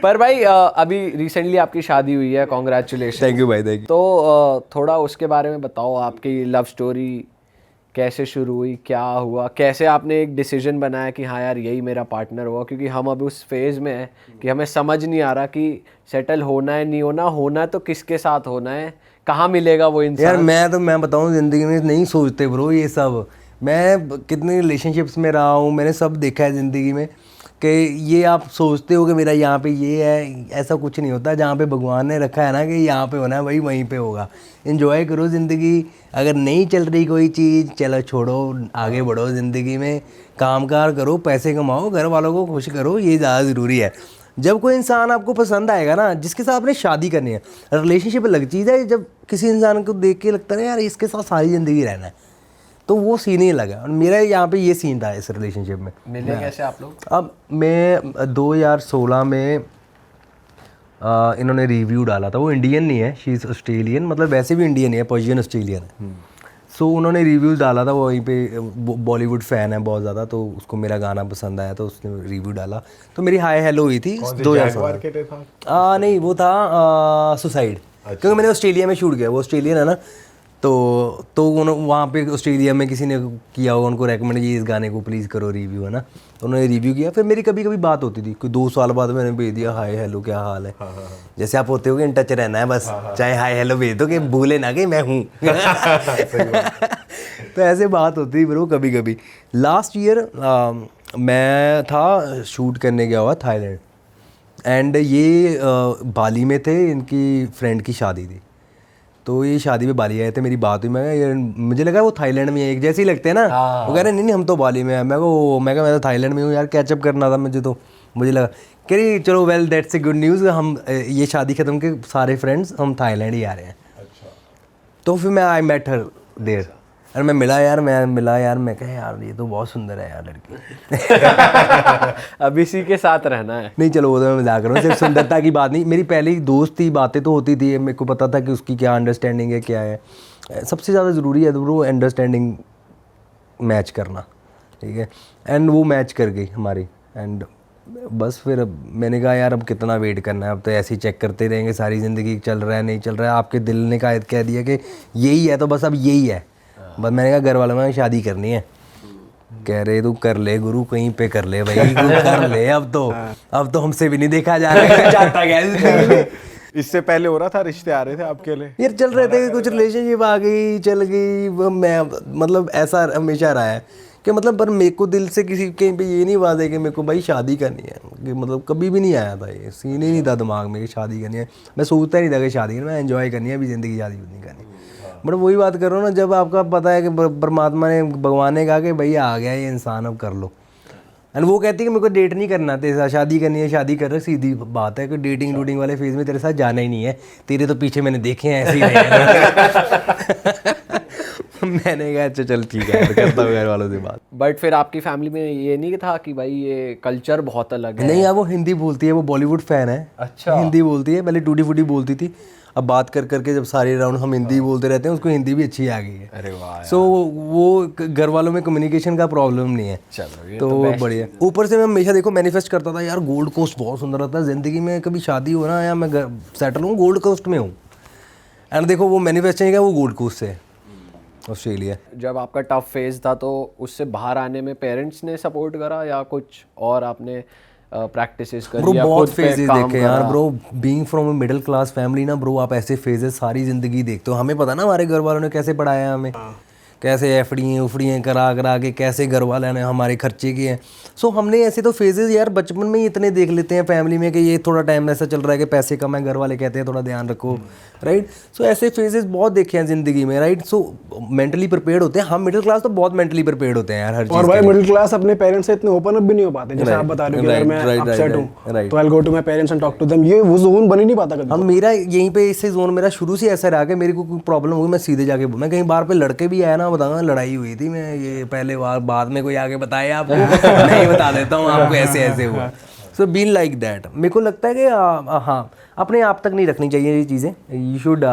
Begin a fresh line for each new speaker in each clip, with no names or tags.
पर भाई अभी रिसेंटली आपकी शादी हुई है, कॉन्ग्रेचुलेशन।
थैंक यू भाई, थैंक यू।
तो थोड़ा उसके बारे में बताओ, आपकी लव स्टोरी कैसे शुरू हुई, क्या हुआ, कैसे आपने एक डिसीजन बनाया कि हाँ यार यही मेरा पार्टनर हुआ, क्योंकि हम अभी उस फेज़ में हैं कि हमें समझ नहीं आ रहा कि सेटल होना है नहीं होना, होना तो किसके साथ होना है, कहाँ मिलेगा वो इंसान।
यार मैं बताऊँ, ज़िंदगी में नहीं सोचते ब्रो ये सब। मैं कितने रिलेशनशिप्स में रहा हूँ, मैंने सब देखा है ज़िंदगी में कि ये आप सोचते हो कि मेरा यहाँ पे ये है, ऐसा कुछ नहीं होता। जहाँ पे भगवान ने रखा है ना कि यहाँ पे होना है, वही वहीं पे होगा। एंजॉय करो ज़िंदगी। अगर नहीं चल रही कोई चीज़, चलो छोड़ो, आगे बढ़ो ज़िंदगी में, कामकार करो, पैसे कमाओ, घर वालों को खुश करो, ये ज़्यादा ज़रूरी है। जब कोई इंसान आपको पसंद आएगा ना, जिसके साथ आपने शादी करनी है, रिलेशनशिप अलग चीज़ है। जब किसी इंसान को देख के लगता है ना यार इसके साथ सारी ज़िंदगी रहना है, तो वो सीन ही लगा। और मेरा यहाँ पे ये सीन था इस रिलेशनशिप में।
मिले कैसे आप लोग?
अब मैं 2016 में इन्होंने रिव्यू डाला था। वो इंडियन नहीं है, शी इज़ ऑस्ट्रेलियन, मतलब वैसे भी इंडियन है, पर्शियन ऑस्ट्रेलियन है। सो उन्होंने रिव्यूज़ डाला था, वो वहीं पे बॉलीवुड फ़ैन है बहुत ज़्यादा, तो उसको मेरा गाना पसंद आया तो उसने रिव्यू डाला। तो मेरी हाई हेलो हुई थी 2016। नहीं, वो था सुसाइड, क्योंकि मैंने ऑस्ट्रेलिया में शूट किया, वो ऑस्ट्रेलियन है ना। तो वहाँ पे ऑस्ट्रेलिया में किसी ने किया होगा, उनको रेकमेंड किया इस गाने को प्लीज़ करो रिव्यू, है ना। तो उन्होंने रिव्यू किया। फिर मेरी कभी कभी बात होती थी, कोई 2 साल बाद मैंने भेज दिया हाय हेलो क्या हाल है। जैसे आप होते हो कि इन टच रहना है बस, चाहे हाय हेलो भेज दो कि भूले ना कि मैं हूँ। तो ऐसे बात होती थी ब्रो कभी कभी। लास्ट ईयर मैं था शूट करने गया हुआ थाईलैंड, एंड ये बाली में थे, इनकी फ्रेंड की शादी थी। तो ये शादी में बाली आए थे, मेरी बात हुई, मैं यार मुझे लगा वो थाईलैंड में एक जैसे ही लगते हैं ना। वो कह रहे नहीं हम तो बाली में हैं। मैं तो थाईलैंड में हूँ यार, कैचअप करना था मुझे। तो मुझे लगा कह रही चलो well that's a good news, हम ये शादी ख़त्म के सारे फ्रेंड्स हम थाईलैंड ही आ रहे हैं। तो फिर मैं आई मेट हर देयर, और मैं मिला यार, मैं कहा यार ये तो बहुत सुंदर है यार लड़की।
अब इसी के साथ रहना है।
नहीं चलो वो तो मैं मजाक कर रहा हूँ, सिर्फ सुंदरता की बात नहीं, मेरी पहले ही दोस्त थी, बातें तो होती थी, मेरे को पता था कि उसकी क्या अंडरस्टैंडिंग है, क्या है। सबसे ज़्यादा ज़रूरी है वो अंडरस्टैंडिंग मैच करना, ठीक है। एंड वो मैच कर गई हमारी, एंड बस फिर अब मैंने कहा यार अब कितना वेट करना है, अब तो ऐसे ही चेक करते रहेंगे सारी ज़िंदगी, चल रहा है नहीं चल रहा है। आपके दिल ने कह दिया कि यही है तो बस अब यही है। बस मैंने कहा घर वालों में शादी करनी है। कह रहे तू कर ले गुरु, कहीं पे कर ले भाई, तू कर ले, अब तो हमसे भी नहीं देखा जा रहा जाता गया।
इससे पहले हो रहा था, रिश्ते आ रहे थे आपके लिए?
यार चल रहे थे, कुछ रिलेशनशिप आ गई चल गई, मैं मतलब ऐसा हमेशा रहा है कि मतलब, पर मेरे को दिल से किसी कहीं पे ये नहीं बात है कि मेरे को भाई शादी करनी है, कि मतलब कभी भी नहीं आया था, ये सीन ही नहीं था दिमाग में कि शादी करनी है। मैं सोचता ही नहीं था कि शादी करनी है, मैं एंजॉय करनी है अभी ज़िंदगी, शादी नहीं करनी। बट वही बात कर रहा हूँ ना, जब आपका पता है कि परमात्मा ने, भगवान ने कहा कि भाई आ गया ये इंसान, अब कर लो। एंड वो कहती है कि मेरे को डेट नहीं करना तेरे साथ, शादी करनी है शादी कर रहे, सीधी बात है कि डेटिंग वाले फेज में तेरे साथ जाना ही नहीं है, तेरे तो पीछे मैंने देखे हैं ऐसे ही रहे। मैंने कहा अच्छा चल ठीक है, करता हूँ घर वालों से बात।
बट फिर आपकी फैमिली में ये नहीं था कि भाई ये कल्चर बहुत अलग है?
नहीं यार, वो हिंदी बोलती है, वो बॉलीवुड फ़ैन है।
अच्छा।
हिंदी बोलती है, पहले टूटी फूटी बोलती थी, अब बात कर करके जब सारे राउंड हम हिंदी बोलते रहते हैं, उसको हिंदी भी अच्छी आ गई है।
अरे वाह।
सो वो घर वालों में कम्युनिकेशन का प्रॉब्लम नहीं है।
चलो ये
तो बढ़िया। ऊपर से मैं हमेशा देखो मैनिफेस्ट करता था यार, गोल्ड कोस्ट बहुत सुंदर रहता है ज़िंदगी में, कभी शादी हो ना या मैं सेटल हूँ गोल्ड कोस्ट में हूँ। एंड देखो वो मैनिफेस्टिंग है, वो गोल्ड कोस्ट से ऑस्ट्रेलिया।
जब आपका टफ फेज था तो उससे बाहर आने में पेरेंट्स ने सपोर्ट करा या कुछ और आपने प्रैक्टिसेस करी?
ब्रो
या
बहुत
खुद पे
फेजेस
काम
देखे
करा?
यार bro, being from a middle class family ना ब्रो, आप ऐसे फेजेस सारी ज़िंदगी देखते हो। हमें पता ना हमारे घर वालों ने कैसे पढ़ाया हमें, कैसे एफडी उफड़ियाँ करा के कैसे घर वाले ने हमारे खर्चे किए हैं। सो हमने ऐसे तो फेजेस यार बचपन में ही इतने देख लेते हैं फैमिली में कि ये थोड़ा टाइम ऐसा चल रहा है कि पैसे कम है, घर वाले कहते हैं थोड़ा ध्यान रखो, राइट। सो ऐसे फेजेस बहुत देखे हैं ज़िंदगी में, राइट। सो मेंटली प्रिपेयर्ड होते हैं हम, मिडिल क्लास तो बहुत मेंटली प्रिपेयर्ड होते हैं यार हर चीज़।
और भाई मिडिल क्लास अपने पेरेंट्स से इतने ओपन अप भी नहीं हो पाते, जैसे आप बता रहे हो कि अगर मैं अपसेट हूं तो I will go to my parents and talk to them, ये वो जोन बन ही नहीं पाता कभी।
हम मेरा यहीं पे इससे जोन मेरा शुरू से ऐसा रहा कि मेरे को कोई प्रॉब्लम हुई मैं सीधे जाके, मैं कहीं बार पे लड़के भी आया ना, बताऊंगा लड़ाई हुई थी, मैं ये पहले बार बाद में कोई आगे बताया आपको, नहीं बता देता हूँ आपको ऐसे हुआ। सो बीन लाइक दैट। मेरे को लगता है कि हाँ अपने आप तक नहीं रखनी चाहिए ये चीज़ें, you should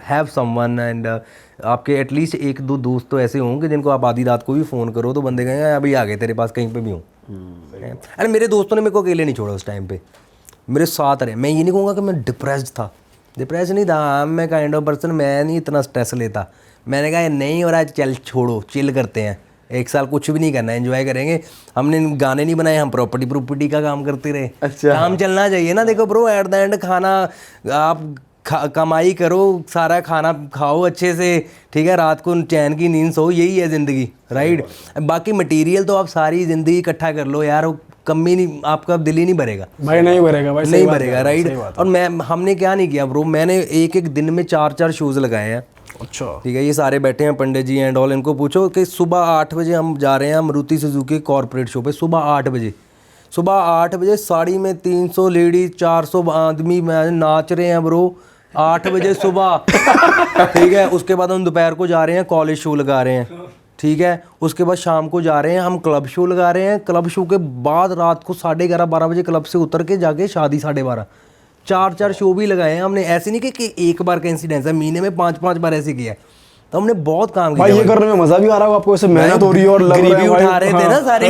have someone, and आपके एटलीस्ट 1-2 दोस्त तो ऐसे होंगे जिनको आप आधी रात को भी फ़ोन करो तो बंदे कहेंगे अभी आ गए तेरे पास, कहीं पे भी हूँ। एंड मेरे दोस्तों ने मेरे को अकेले नहीं छोड़ा उस टाइम पे, मेरे साथ रहे। मैं ये नहीं कहूँगा कि मैं डिप्रेस्ड था, डिप्रेस नहीं था, मैं काइंड ऑफ पर्सन, मैं नहीं इतना स्ट्रेस लेता। मैंने कहा नहीं हो रहा है, चल छोड़ो, चिल करते हैं, 1 साल कुछ भी नहीं करना है, एंजॉय करेंगे। हमने गाने नहीं बनाए, हम प्रॉपर्टी का काम करते रहे।
अच्छा,
काम चलना चाहिए ना। देखो ब्रो, एट द एंड खाना आप कमाई करो, सारा खाना खाओ अच्छे से, ठीक है, रात को चैन की नींद सो, यही है ज़िंदगी, राइट। बाकी मटेरियल तो आप सारी ज़िंदगी इकट्ठा कर लो यार, कमी नहीं, आपका दिल ही नहीं भरेगा
भाई, नहीं भरेगा भाई,
नहीं भरेगा, राइट। और हमने क्या नहीं किया ब्रो, मैंने एक दिन में 4 शूज़ लगाए हैं।
अच्छा,
ठीक है, ये सारे बैठे हैं पंडित जी एंड ऑल, इनको पूछो कि सुबह 8 बजे हम जा रहे हैं मारुति सुजुकी कॉर्पोरेट शो पे, सुबह 8 बजे, सुबह 8 बजे साड़ी में 300 लेडीज 400 आदमी नाच रहे हैं ब्रो, 8 बजे सुबह। ठीक है, उसके बाद हम दोपहर को जा रहे हैं कॉलेज शो लगा रहे हैं, ठीक है, उसके बाद शाम को जा रहे हैं हम क्लब शो लगा रहे हैं, क्लब शो के बाद रात को 11:30-12 बजे क्लब से उतर के जाके शादी 12:30, 4 शो भी लगाए हैं हमने। ऐसे नहीं कि एक बार का इंसिडेंस है, महीने में 5 बार ऐसे किया है। तो हमने बहुत काम किया
भाई। ये करने में मजा भी आ रहा होगा आपको, ऐसे मेहनत हो रही है और लग रहा है
गरीबी उठा रहे थे ना सारे।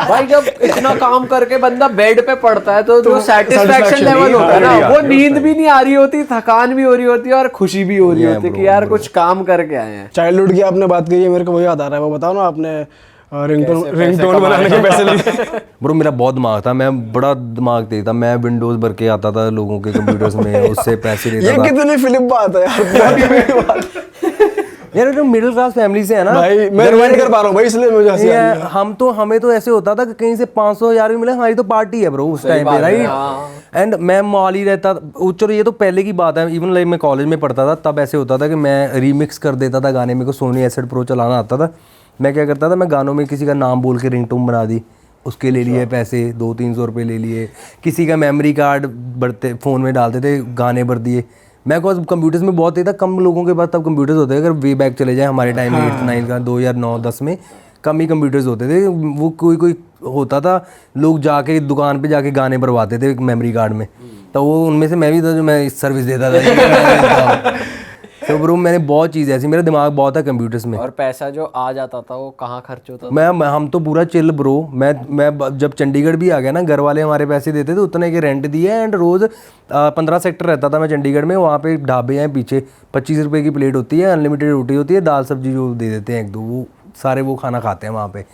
भाई जब इतना काम करके बंदा बेड पे पड़ता है तो जो सेटिस्फैक्शन लेवल होता है ना, वो नींद भी नहीं आ रही होती, थकान भी हो रही होती है और खुशी भी हो रही होती है कि यार कुछ काम करके आए हैं।
चाइल्डहुड की आपने बात की है, मेरे को वही याद आ रहा है। वो बताओ ना, आपने रिंगटोन बनाने के पैसे लिए।
ब्रो मेरा बहुत दिमाग था, मैं बड़ा दिमाग तेज था, मैं विंडोज भर के आता था लोगों के कंप्यूटर्स में, उससे पैसे लेता
ये
था।
कितनी फिल्म बात है यार।
यार जो मिडिल क्लास फैमिली से है ना
भाई, मैं रिवाइंड कर पा रहा हूँ भाई, इसलिए मुझे हंसी आ रही है।
हमें तो ऐसे होता था कि कहीं से 500,000 भी मिले, हमारी तो पार्टी है ब्रो उस टाइम पे, राइट। एंड मैं मॉल ही रहता, चलो ये तो पहले की बात है, इवन लाइक मैं कॉलेज में पढ़ता था तब ऐसे होता था कि मैं रीमिक्स कर देता था गाने, मेरे को सोनी एसिड प्रो चलाना आता था। मैं क्या करता था, मैं गानों में किसी का नाम बोल के रिंगटोन बना दी, उसके ले लिए पैसे 200-300 रुपये ले लिए, किसी का मेमोरी कार्ड भरते फ़ोन में डालते थे, गाने भर दिए। मैं को कंप्यूटर्स में बहुत था, कम लोगों के पास तब कंप्यूटर्स होते थे, अगर वे बैक चले जाए हमारे टाइम में 8th 9th का 2009-10 में कम ही कंप्यूटर्स होते थे। वो कोई होता था, लोग जाके दुकान पे जाके गाने भरवाते थे मेमोरी कार्ड में, तो वो उनमें से मैं भी था जो मैं सर्विस देता था। तो ब्रो मैंने बहुत चीज़ ऐसी, मेरा दिमाग बहुत है कंप्यूटर्स में।
और पैसा जो आ जाता था वो कहाँ खर्च होता था?
हम तो पूरा चिल ब्रो। मैं जब चंडीगढ़ भी आ गया ना, घर वाले हमारे पैसे देते थे, उतने के रेंट दिए। एंड रोज़ 15 सेक्टर रहता था मैं चंडीगढ़ में, वहाँ पे ढाबे हैं पीछे, 25 रुपये की प्लेट होती है, अनलिमिटेड रोटी होती है, दाल सब्जी जो दे देते हैं 1-2, वो सारे वो खाना खाते हैं वहाँ पे।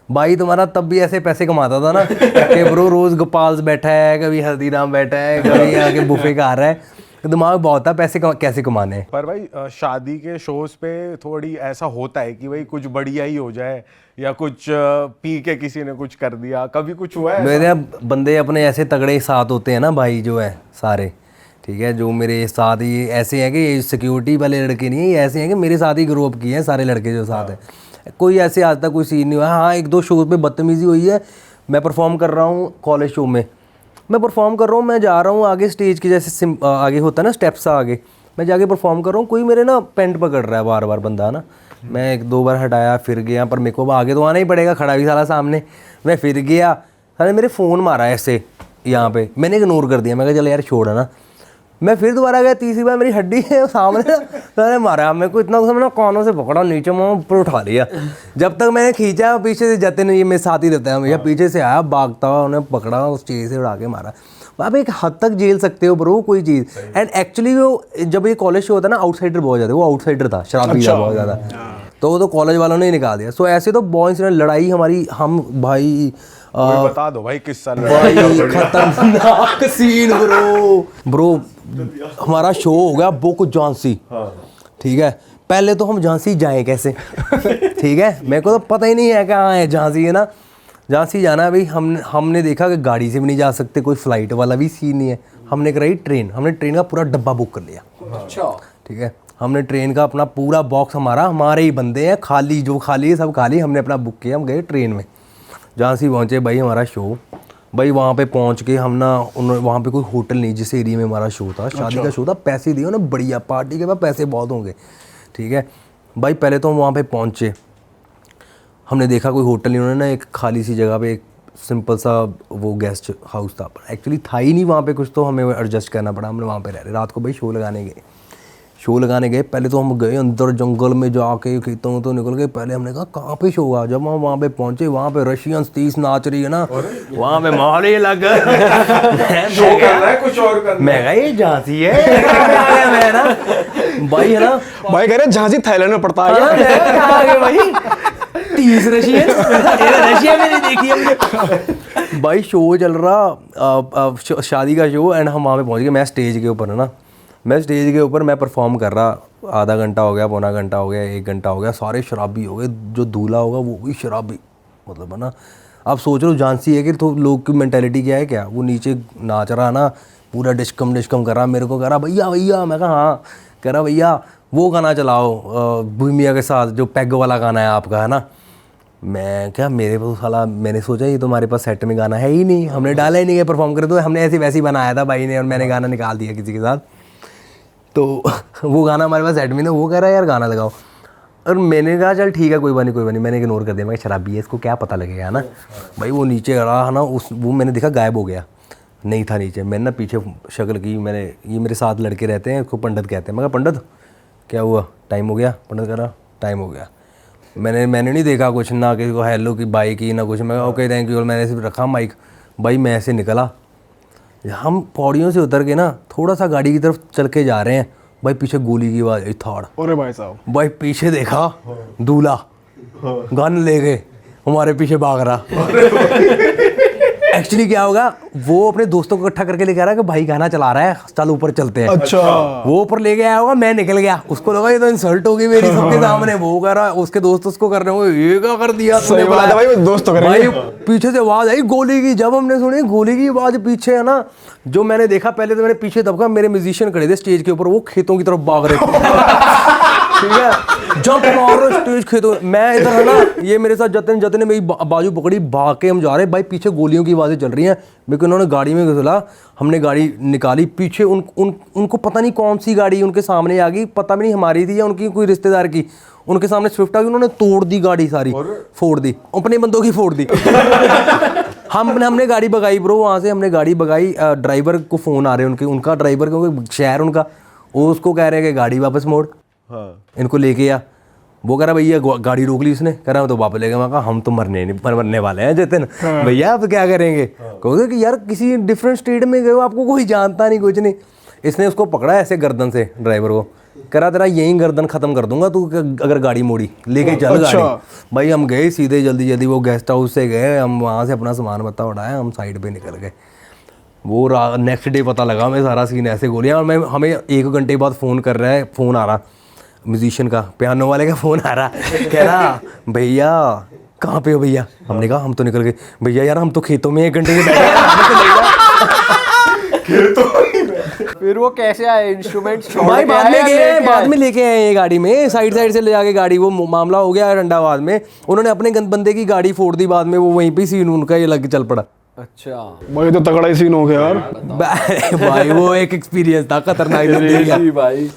भाई तुम्हारा तब भी ऐसे पैसे कमाता था ना कि ब्रो रोज़ गोपाल्स बैठा है, कभी हल्दीराम बैठा है, कभी आके बुफे खा रहा है। दिमाग बहुत था पैसे कैसे कमाने हैं।
पर भाई शादी के शोज पे थोड़ी ऐसा होता है कि भाई कुछ बढ़िया ही हो जाए, या कुछ पी के किसी ने कुछ कर दिया, कभी कुछ हुआ है?
मेरे बंदे अपने ऐसे तगड़े साथ होते हैं ना भाई, जो है सारे, ठीक है, जो मेरे साथ ही ऐसे हैं कि ये सिक्योरिटी वाले लड़के नहीं है, ये ऐसे हैं कि मेरे साथ ही ग्रो अप किए हैं सारे लड़के जो साथ हैं। कोई ऐसे आज तक कोई सीन नहीं हुआ। हाँ 1-2 शो पे बदतमीजी हुई है। मैं परफॉर्म कर रहा हूँ कॉलेज शो में, मैं परफॉर्म कर रहा हूँ, मैं जा रहा हूँ आगे स्टेज के जैसे आगे होता है ना स्टेप्स आगे, मैं जाके परफॉर्म कर रहा हूँ, कोई मेरे ना पेंट पकड़ रहा है बार बार बंदा ना, मैं 1-2 बार हटाया, फिर गया, पर मेरे को आगे तो आना ही पड़ेगा, खड़ा भी साला सामने, मैं फिर गया, साले मेरे फ़ोन मारा ऐसे यहाँ पे, मैंने इग्नोर कर दिया, मैं कहा चल यार छोड़ ना। मैं फिर दोबारा गया, तीसरी बार मेरी हड्डी है सामने ना मारा, मेरे को इतना मैंने कानों से पकड़ा, नीचे मैं ऊपर उठा लिया। जब तक मैंने खींचा, पीछे से जाते नहीं, ये मेरे साथ ही रहता है भैया, पीछे से आया भागता हुआ, उन्हें पकड़ा, उस चीज़ से उड़ा के मारा। आप एक हद तक झेल सकते हो ब्रो कोई चीज़। एंड एक्चुअली वो जब ये कॉलेज शो होता है ना, आउटसाइडर बहुत ज़्यादा, वो आउटसाइडर था, शराब पीता बहुत ज़्यादा, तो वो तो कॉलेज वालों ने ही निकाल दिया। सो ऐसे तो बॉयज़ ने लड़ाई हमारी, हम भाई
बता दो भाई किस साल
भाई खतरनाक सीन ब्रो हमारा शो हो गया बुक झांसी, ठीक है, पहले तो हम झांसी जाएं कैसे ठीक है, मेरे को तो पता ही नहीं है कहाँ है झांसी, है ना, झांसी जाना है भाई। हमने देखा कि गाड़ी से भी नहीं जा सकते, कोई फ्लाइट वाला भी सीन नहीं है, हमने कराई ट्रेन, हमने ट्रेन का पूरा डब्बा बुक कर लिया।
अच्छा,
ठीक है, हमने ट्रेन का अपना पूरा बॉक्स, हमारे ही बंदे हैं, खाली जो खाली है सब खाली, हमने अपना बुक किया, हम गए ट्रेन में, झांसी पहुँचे भाई हमारा शो। भाई वहाँ पे पहुँच के हम ना, वहाँ पे कोई होटल नहीं, जिस एरिया में हमारा शो था, शादी का शो था, पैसे दिए उन्हें बढ़िया, पार्टी के बाद पैसे बहुत होंगे, ठीक है भाई। पहले तो हम वहाँ पे पहुँचे, हमने देखा कोई होटल नहीं, उन्होंने ना एक खाली सी जगह पे एक सिंपल सा वो गेस्ट हाउस था, एक्चुअली था ही नहीं वहाँ पे कुछ, तो हमें एडजस्ट करना पड़ा, हमने वहाँ पे रह रहे, रात को भाई शो लगाने गए, शो लगाने गए, पहले तो हम गए अंदर जंगल में जाके, खेतों में तो निकल गए। पहले हमने कहा कहाँ पे शो हुआ, जब हम वहाँ पे पहुँचे वहाँ पे रशियंस 30 नाच रही है ना, वहाँ पे माहौल ही अलग
कुछ और कर
मैं कहा ये झांसी है मैं ना भाई है ना
भाई कह रहे झांसी थाईलैंड में पड़ता है।
आगे भाई 30 रशियन रशिया में नहीं देखी हमने। भाई शो चल रहा शादी का शो, एंड हम वहाँ पे पहुँच गए। मैं स्टेज के ऊपर है ना, मैं स्टेज के ऊपर मैं परफॉर्म कर रहा, आधा घंटा हो गया, पौना घंटा हो गया, 1 घंटा हो गया, सारे शराबी हो गए, जो दूल्हा होगा वो भी शराबी, मतलब है ना। आप सोच रहे हो झांसी है कि तो लोग की मेंटालिटी क्या है, क्या वो नीचे नाच रहा ना, पूरा डिस्कम कर रहा, मेरे को कह रहा भैया भैया, मैं कहा हाँ, कह रहा भैया वो गाना चलाओ भूमिया के साथ, जो पैग वाला गाना है आपका, है ना। मैं क्या, मेरे पास साला, मैंने सोचा ये तो हमारे पास सेट में गाना है ही नहीं, हमने डाला ही नहीं है परफॉर्म करे, तो हमने ऐसे वैसे ही बनाया था भाई ने, और मैंने गाना निकाल दिया किसी के साथ। तो वो गाना हमारे पास सेट में ना, वो कह रहा है यार गाना लगाओ, और मैंने कहा चल ठीक है कोई बात नहीं, मैंने इग्नोर कर दिया। मैं शराबी है, इसको क्या पता लगेगा ना। भाई वो नीचे रहा है ना, वो मैंने देखा गायब हो गया, नहीं था नीचे। मैंने ना पीछे शक्ल की, मैंने, ये मेरे साथ लड़के रहते हैं, उसको पंडित कहते हैं। मैं कहा पंडित क्या हुआ, टाइम हो गया? पंडित कह रहा टाइम हो गया। मैंने नहीं देखा कुछ, ना किसी को हेलो की बाई की ना कुछ। मैं ओके थैंक यू, और मैंने सिर्फ रखा माइक। भाई मैं ऐसे निकला, हम पौड़ियों से उतर के ना थोड़ा सा गाड़ी की तरफ चल के जा रहे हैं, भाई पीछे गोली की आवाज़, थाड़।
अरे भाई साहब,
भाई पीछे देखा, दूल्हा गन ले गए, हमारे पीछे भाग रहा। एक्चुअली क्या होगा, वो अपने दोस्तों को इकट्ठा करके लेके आ रहा है कि भाई गाना चला रहा है, चल ऊपर चलते हैं।
अच्छा,
वो ऊपर लेके आया होगा, मैं निकल गया, उसको लगा ये तो इंसल्ट होगी मेरी सबके सामने। वो कह रहा, उसके दोस्त उसको कर रहे होंगे ये क्या कर दिया तूने,
सही बात है भाई, दोस्त तो करेंगे।
भाई पीछे से आवाज आई गोली की। जब हमने सुनी गोली की आवाज पीछे है ना, जो मैंने देखा, पहले तो मैंने पीछे दबका, मेरे म्यूजिशियन खड़े थे स्टेज के ऊपर, वो खेतों की तरफ भाग रहे थे। ठीक है, जंप मारो स्टेज खेतों, मैं इधर है ना, ये मेरे साथ जतन ने मेरी बाजू पकड़ी, भाग के हम जा रहे, भाई पीछे गोलियों की आवाज़ें चल रही हैं। मेरे को उन्होंने गाड़ी में घुसला, हमने गाड़ी निकाली, पीछे उनको पता नहीं कौन सी गाड़ी उनके सामने आ गई, पता भी नहीं हमारी थी या उनकी कोई रिश्तेदार की। उनके सामने स्विफ्ट आ गई, उन्होंने तोड़ दी गाड़ी सारी, फोड़ दी, अपने बंदों की फोड़ दी। हमने गाड़ी भगाई ब्रो, वहाँ से हमने गाड़ी भगाई। ड्राइवर को फ़ोन आ रहे हैं उनका ड्राइवर, क्योंकि शहर उनका, वो उसको कह रहे हैं कि गाड़ी वापस मोड़, इनको लेके आ। वो कह रहा भैया गाड़ी रोक ली उसने, कह रहा तो वापस ले गया। मैं कहा हम तो मरने वाले हैं जतिन, भैया आप क्या करेंगे? कहोगे कि यार किसी डिफरेंट स्टेट में गए हो, आपको कोई जानता नहीं, कुछ नहीं। इसने उसको पकड़ा ऐसे गर्दन से, ड्राइवर को, कह रहा तेरा यहीं गर्दन खत्म कर दूंगा तू अगर गाड़ी मोड़ी, लेके चल गाड़ी। भाई हम गए सीधे, जल्दी वो गेस्ट हाउस से गए, हम वहाँ से अपना सामान बत्ता उठाया, हम साइड पे निकल गए। वो नेक्स्ट डे पता लगा मैं सारा सीन ऐसे गोलियाँ, और हमें 1 घंटे बाद फ़ोन कर रहा है, फ़ोन आ रहा म्यूजिशियन का, पियानो वाले का फ़ोन आ रहा, कह रहा भैया कहाँ पे हो भैया? हमने कहा हम तो निकल गए। भैया यार हम तो खेतों में 1 घंटे से
फिर वो कैसे आए इंस्ट्रूमेंट्स छोड़
भाई?
के
बाद
आए
में
या
गए,
लेके
बाद
आए?
में लेके आए ये गाड़ी में, साइड से ले जाके गाड़ी, वो मामला हो गया डंडाबाद में। उन्होंने अपने बंदे की गाड़ी फोड़ दी बाद में, वो वहीं पे सीन उनका ये लग चल पड़ा।
अच्छा
भाई तो तगड़ा ही सीन हो गया यार।
भाई वो एक एक्सपीरियंस था खतरनाक जिंदगी का।
भाई